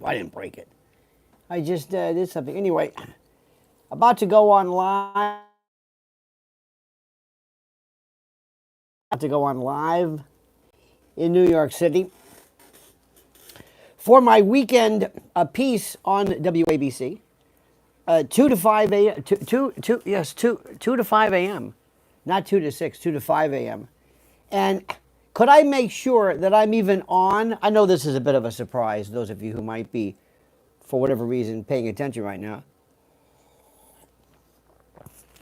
I didn't break it. I just did something. Anyway, about to go on live. About to go on live in New York City for my weekend piece on WABC. 2 to 5 a.m. 2 to 5 a.m. Not 2 to 6, 2 to 5 a.m. And could I make sure that I'm even on? I know this is a bit of a surprise, those of you who might be, for whatever reason, paying attention right now.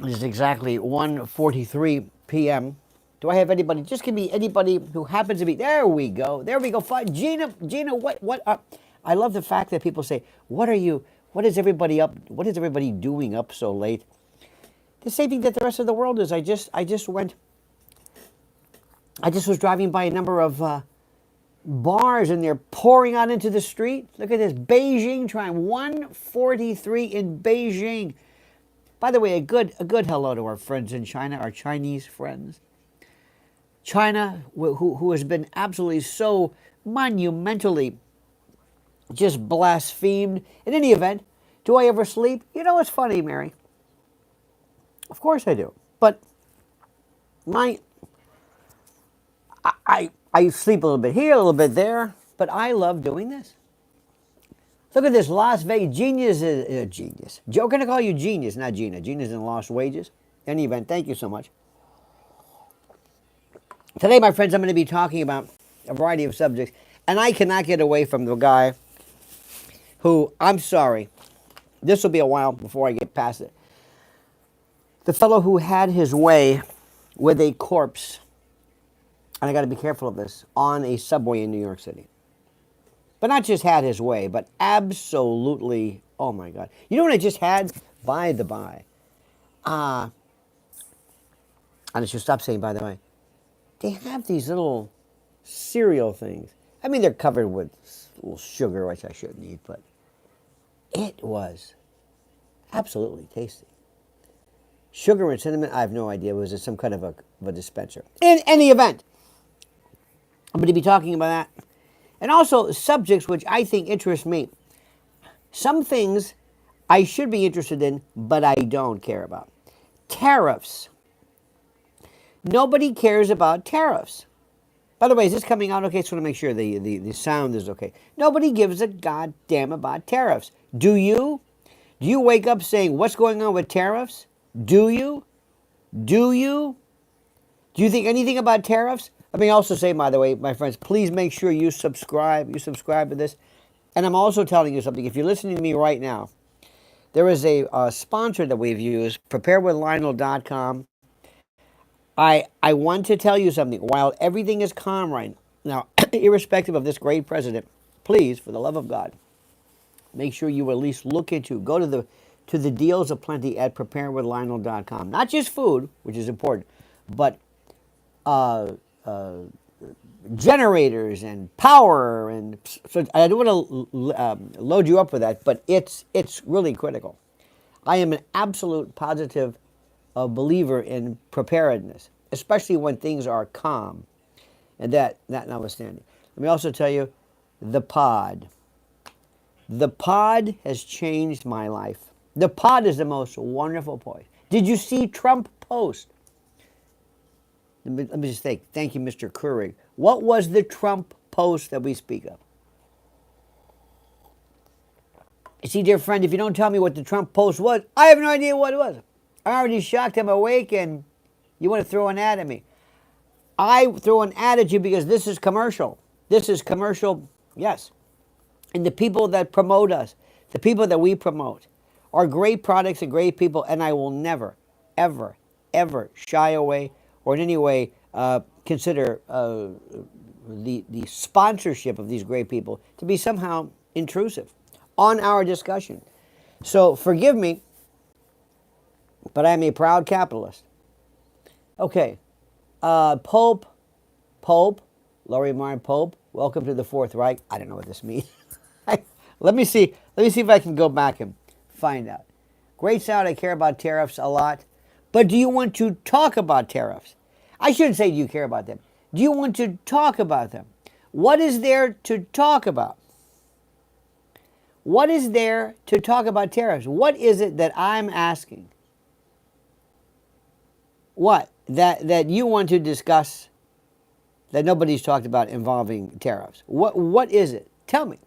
It's exactly 1:43 p.m. Do I have anybody? Just give me anybody who happens to be. There we go. There we go. Fine. Gina, what? I love the fact that people say, what is everybody up? What is everybody doing up so late? The same thing that the rest of the world is. I just was driving by a number of bars and they're pouring out into the street. Look at this. Beijing time, 1:43 in Beijing. By the way, a good hello to our friends in China, our Chinese friends. China, who has been absolutely so monumentally just blasphemed. In any event, do I ever sleep? You know, it's funny, Mary. Of course I do. But I sleep a little bit here, a little bit there, but I love doing this. Look at this, Las Vegas. Genius is genius. Joe, going to call you Genius, not Gina. Gina's in Lost Wages. In any event, thank you so much. Today, my friends, I'm going to be talking about a variety of subjects, and I cannot get away from the guy who, I'm sorry, this will be a while before I get past it. The fellow who had his way with a corpse, and I got to be careful of this, on a subway in New York City. But not just had his way, but absolutely, oh my God. You know what I just had? By the by. And I should stop saying by the way. They have these little cereal things. I mean, they're covered with a little sugar, which I shouldn't eat, but it was absolutely tasty. Sugar and cinnamon, I have no idea. Was it some kind of a dispenser? In any event, I'm going to be talking about that. And also subjects which I think interest me. Some things I should be interested in, but I don't care about. Tariffs. Nobody cares about tariffs. By the way, is this coming out okay? I just want to make sure the sound is okay. Nobody gives a goddamn about tariffs. Do you? Do you wake up saying, what's going on with tariffs? Do you? Do you? Do you think anything about tariffs? Let me also say, by the way, my friends, please make sure you subscribe. You subscribe to this. And I'm also telling you something. If you're listening to me right now, there is a sponsor that we've used, preparewithlionel.com. I want to tell you something. While everything is calm right now, irrespective of this great president, please, for the love of God, make sure you at least look into, go to the deals of plenty at preparewithlionel.com. Not just food, which is important, but generators and power, and so I don't want to load you up with that, but it's really critical. I am an absolute positive believer in preparedness, especially when things are calm, and that notwithstanding. Let me also tell you, the pod. The pod has changed my life. The pod is the most wonderful place. Did you see Trump post? Let me just think. Thank you, Mr. Curry. What was the Trump post that we speak of? You see, dear friend, if you don't tell me what the Trump post was, I have no idea what it was. I'm already shocked I'm awake and you want to throw an ad at me. I throw an ad at you because this is commercial. This is commercial, yes. And the people that promote us, the people that we promote, are great products and great people, and I will never, ever, ever shy away or in any way consider the sponsorship of these great people to be somehow intrusive on our discussion. So forgive me, but I'm a proud capitalist. Okay, Pope, Laurie Martin Pope, welcome to the Fourth Reich. I don't know what this means. Let me see if I can go back and find out. Great sound, I care about tariffs a lot. But do you want to talk about tariffs? I shouldn't say do you care about them. Do you want to talk about them? What is there to talk about? What is there to talk about tariffs? What is it that I'm asking? What? That you want to discuss that nobody's talked about involving tariffs? What is it? Tell me.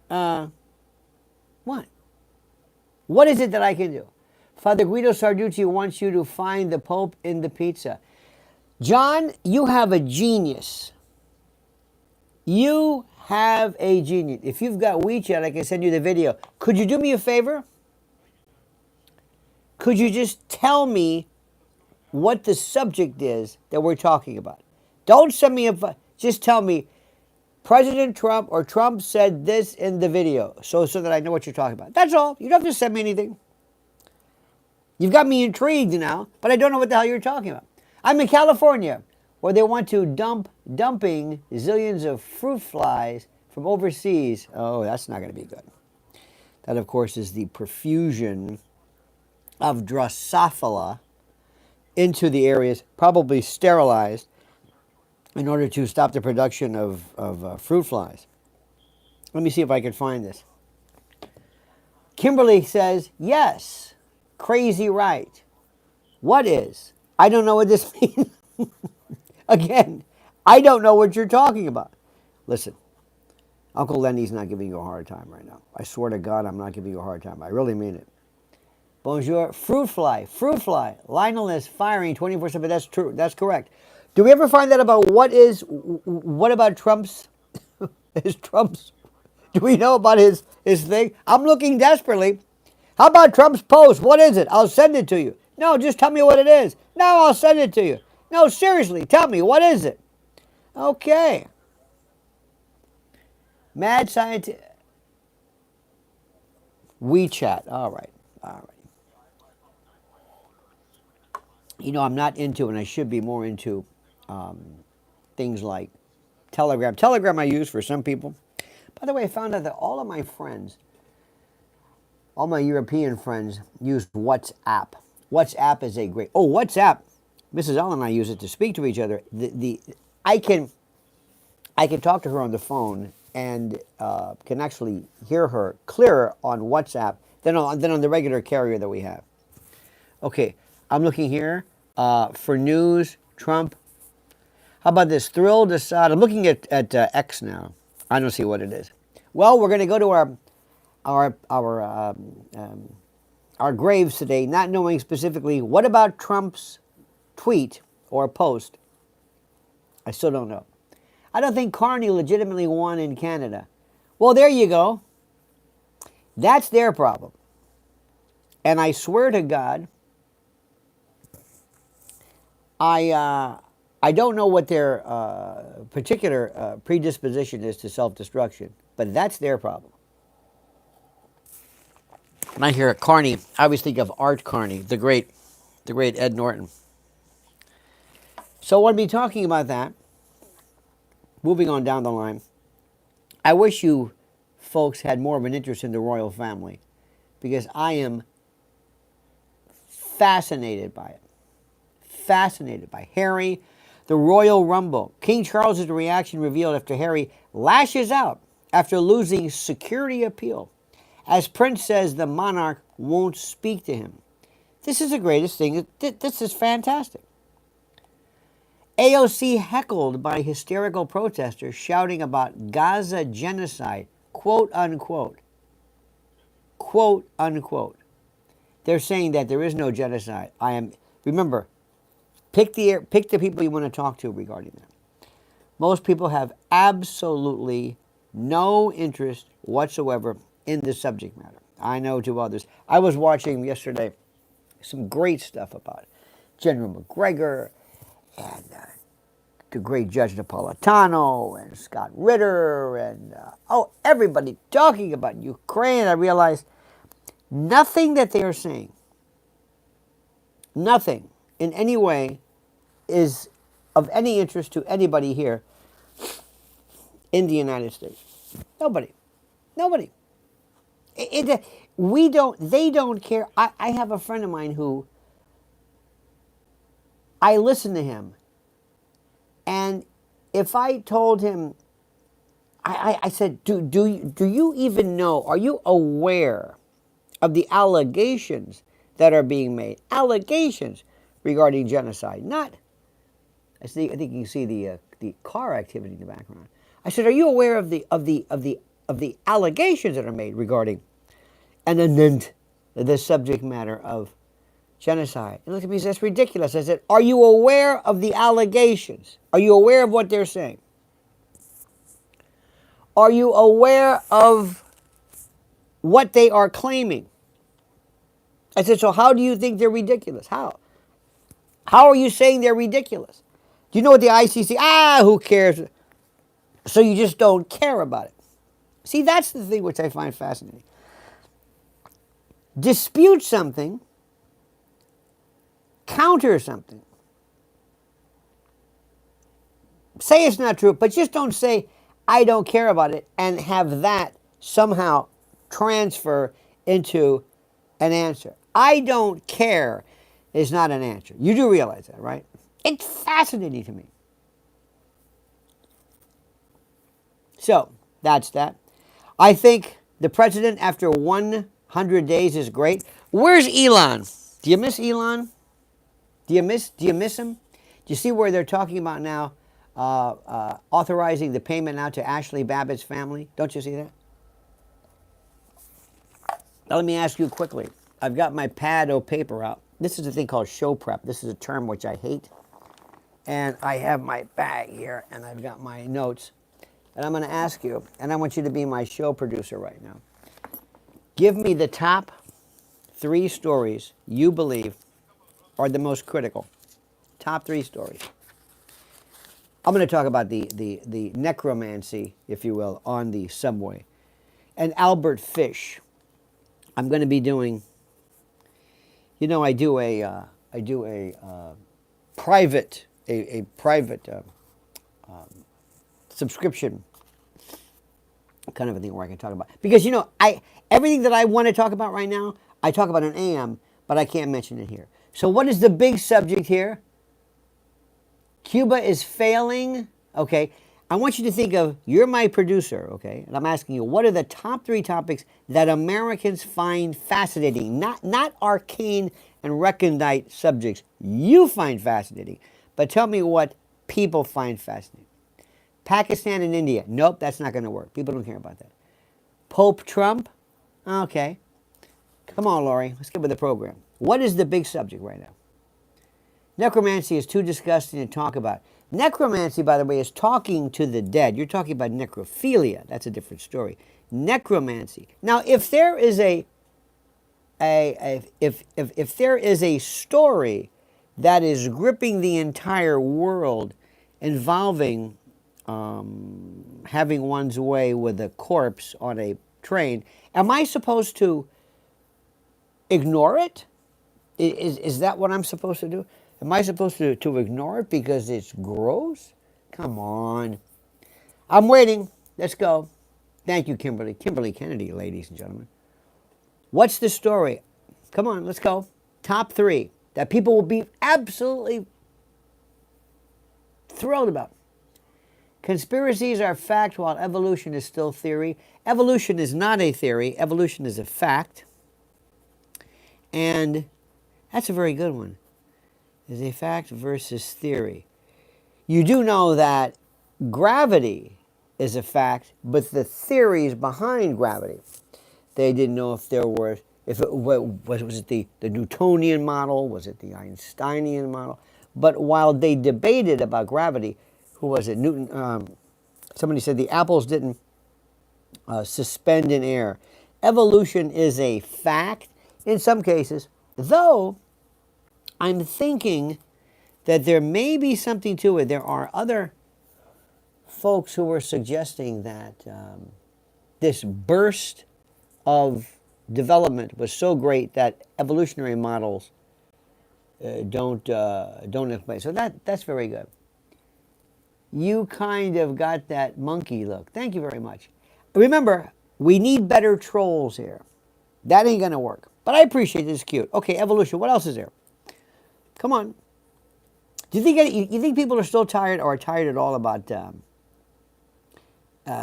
What? What is it that I can do? Father Guido Sarducci wants you to find the Pope in the pizza. John, you have a genius. You have a genius. If you've got WeChat, I can send you the video. Could you do me a favor? Could you just tell me what the subject is that we're talking about? Don't send me just tell me President Trump or Trump said this in the video so that I know what you're talking about. That's all. You don't have to send me anything. You've got me intrigued now, but I don't know what the hell you're talking about. I'm in California, where they want to dumping zillions of fruit flies from overseas. Oh, that's not going to be good. That, of course, is the profusion of Drosophila into the areas, probably sterilized, in order to stop the production of fruit flies. Let me see if I can find this. Kimberly says, yes, crazy right. What is? I don't know what this means. Again, I don't know what you're talking about. Listen, Uncle Lenny's not giving you a hard time right now. I swear to God, I'm not giving you a hard time. I really mean it. Bonjour. Fruit fly. Lionel is firing 24/7. That's true. That's correct. Do we ever find that about what about Trump's, do we know about his thing? I'm looking desperately. How about Trump's post? What is it? I'll send it to you. No, just tell me what it is. No, I'll send it to you. No, seriously, tell me, what is it? Okay. Mad scientist. WeChat. All right. You know, I'm not into, and I should be more into things like Telegram. Telegram I use for some people. By the way, I found out that all of my friends, all my European friends, use WhatsApp. WhatsApp is a great... Oh, WhatsApp. Mrs. Ellen and I use it to speak to each other. I can talk to her on the phone and can actually hear her clearer on WhatsApp than on the regular carrier that we have. Okay, I'm looking here for news. Trump. How about this? Thrilled Assad. I'm looking at X now. I don't see what it is. Well, we're going to go to our graves today, not knowing specifically what about Trump's tweet or post. I still don't know. I don't think Carney legitimately won in Canada. Well, there you go. That's their problem. And I swear to God, I don't know what their particular predisposition is to self-destruction, but that's their problem. When I hear Carney, I always think of Art Carney, the great Ed Norton. So we'll be talking about that. Moving on down the line. I wish you folks had more of an interest in the royal family, because I am fascinated by it. Fascinated by Harry, the Royal Rumble. King Charles's reaction revealed after Harry lashes out after losing security appeal, as Prince says the monarch won't speak to him. This is the greatest thing. This is fantastic. AOC heckled by hysterical protesters shouting about Gaza genocide, quote unquote. Quote unquote. They're saying that there is no genocide. Remember, pick the people you want to talk to regarding that. Most people have absolutely no interest whatsoever in the subject matter. I know to others. I was watching yesterday some great stuff about General McGregor and the great Judge Napolitano and Scott Ritter and everybody talking about Ukraine. I realized nothing that they are saying, nothing in any way is of any interest to anybody here in the United States. Nobody. They don't care. I have a friend of mine who, I listen to him, and if I told him I said, do you even know, are you aware of the allegations that are being made? Allegations regarding genocide, not, I think you can see the car activity in the background. I said, are you aware of the allegations that are made regarding, and then the subject matter of genocide? And look at me, that's ridiculous. I said, are you aware of the allegations? Are you aware of what they're saying? Are you aware of what they are claiming? I said, so how do you think they're ridiculous? How? How are you saying they're ridiculous? Do you know what the ICC? Who cares? So you just don't care about it. See, that's the thing which I find fascinating. Dispute something, counter something. Say it's not true, but just don't say, I don't care about it, and have that somehow transfer into an answer. I don't care is not an answer. You do realize that, right? It's fascinating to me. So, that's that. I think the president after 100 days is great. Where's Elon? Do you miss Elon? Do you miss him? Do you see where they're talking about now authorizing the payment now to Ashley Babbitt's family? Don't you see that? Now let me ask you quickly. I've got my pad of paper out. This is a thing called show prep. This is a term which I hate. And I have my bag here, and I've got my notes. And I'm going to ask you, and I want you to be my show producer right now. Give me the top 3 stories you believe are the most critical. Top 3 stories. I'm going to talk about the necromancy, if you will, on the subway. And Albert Fish. I'm going to be doing, I do a private subscription kind of a thing where I can talk about, because everything that I want to talk about right now, I talk about on AM, but I can't mention it here. So what is the big subject here? Cuba is failing. Okay, I want you to think of, you're my producer, okay, and I'm asking you, what are the top 3 topics that Americans find fascinating? Not arcane and recondite subjects you find fascinating, but tell me what people find fascinating. Pakistan and India. Nope, that's not going to work. People don't care about that. Pope Trump. Okay. Come on, Laurie. Let's get with the program. What is the big subject right now? Necromancy is too disgusting to talk about. Necromancy, by the way, is talking to the dead. You're talking about necrophilia. That's a different story. Necromancy. Now, if there is if there is a story that is gripping the entire world involving having one's way with a corpse on a train, am I supposed to ignore it? Is that what I'm supposed to do? Am I supposed to ignore it because it's gross? Come on. I'm waiting. Let's go. Thank you, Kimberly. Kimberly Kennedy, ladies and gentlemen. What's the story? Come on, let's go. Top 3 that people will be absolutely thrilled about. Conspiracies are fact while evolution is still theory. Evolution is not a theory. Evolution is a fact. And that's a very good one. Is a fact versus theory. You do know that gravity is a fact, but the theories behind gravity, they didn't know if there were, was it the Newtonian model, was it the Einsteinian model? But while they debated about gravity, who was it? Newton. Somebody said the apples didn't suspend in air. Evolution is a fact in some cases, though I'm thinking that there may be something to it. There are other folks who are suggesting that this burst of development was so great that evolutionary models don't explain. So that's very good. You kind of got that monkey look. Thank you very much. Remember, we need better trolls here. That ain't going to work. But I appreciate this. Cute. Okay, evolution. What else is there? Come on. Do you think people are still tired or are tired at all about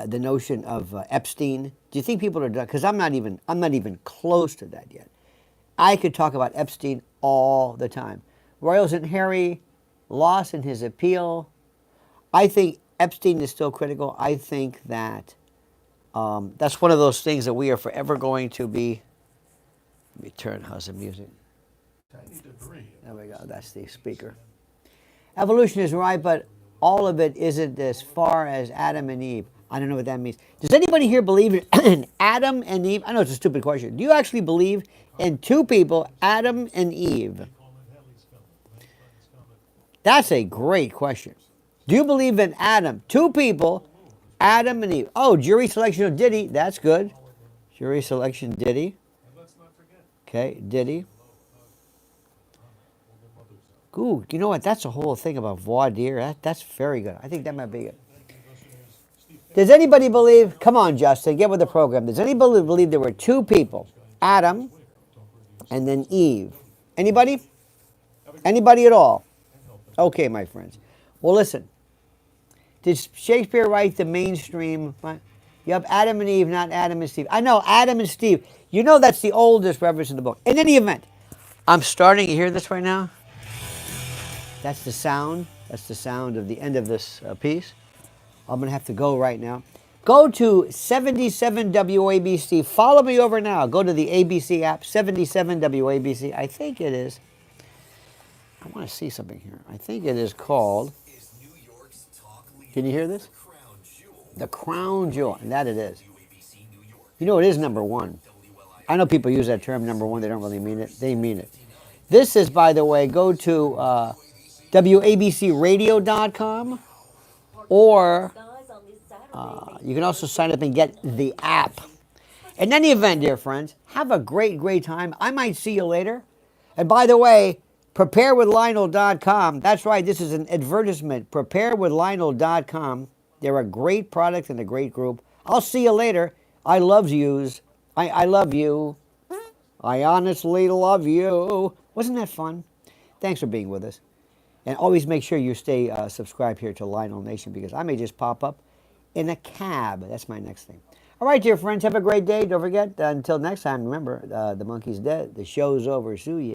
the notion of Epstein. Do you think people are done? Because I'm not even close to that yet. I could talk about Epstein all the time. Royals and Harry lost in his appeal. I think Epstein is still critical. I think that that's one of those things that we are forever going to be. Let me turn how's the music. There we go. That's the speaker. Evolution is right, but all of it isn't as far as Adam and Eve. I don't know what that means. Does anybody here believe in Adam and Eve? I know it's a stupid question. Do you actually believe in two people, Adam and Eve? That's a great question. Do you believe in Adam? Two people, Adam and Eve. Oh, jury selection of Diddy. That's good. Jury selection Diddy. Okay, Diddy. Ooh, you know what? That's a whole thing about voir dire. That's very good. I think that might be good. Does anybody believe, come on, Justin, get with the program. Does anybody believe there were two people, Adam and then Eve? Anybody? Anybody at all? Okay, my friends. Well, listen. Did Shakespeare write the mainstream? Yep, Adam and Eve, not Adam and Steve. I know, Adam and Steve. You know that's the oldest reference in the book. In any event, I'm starting, you hear this right now? That's the sound. That's the sound of the end of this piece. I'm going to have to go right now. Go to 77 WABC. Follow me over now. Go to the ABC app, 77 WABC. I think it is. I want to see something here. I think it is called. Can you hear this? The Crown Jewel. And that it is. You know, it is number one. I know people use that term, number one. They don't really mean it. They mean it. This is, by the way, go to WABCradio.com. Or you can also sign up and get the app. In any event, dear friends, have a great, great time. I might see you later. And by the way, preparewithlionel.com. That's right, this is an advertisement. Preparewithlionel.com. They're a great product and a great group. I'll see you later. I love yous. I love you. I honestly love you. Wasn't that fun? Thanks for being with us. And always make sure you stay subscribed here to Lionel Nation because I may just pop up in a cab. That's my next thing. All right, dear friends, have a great day. Don't forget, until next time, remember, the monkey's dead. The show's over. See ya.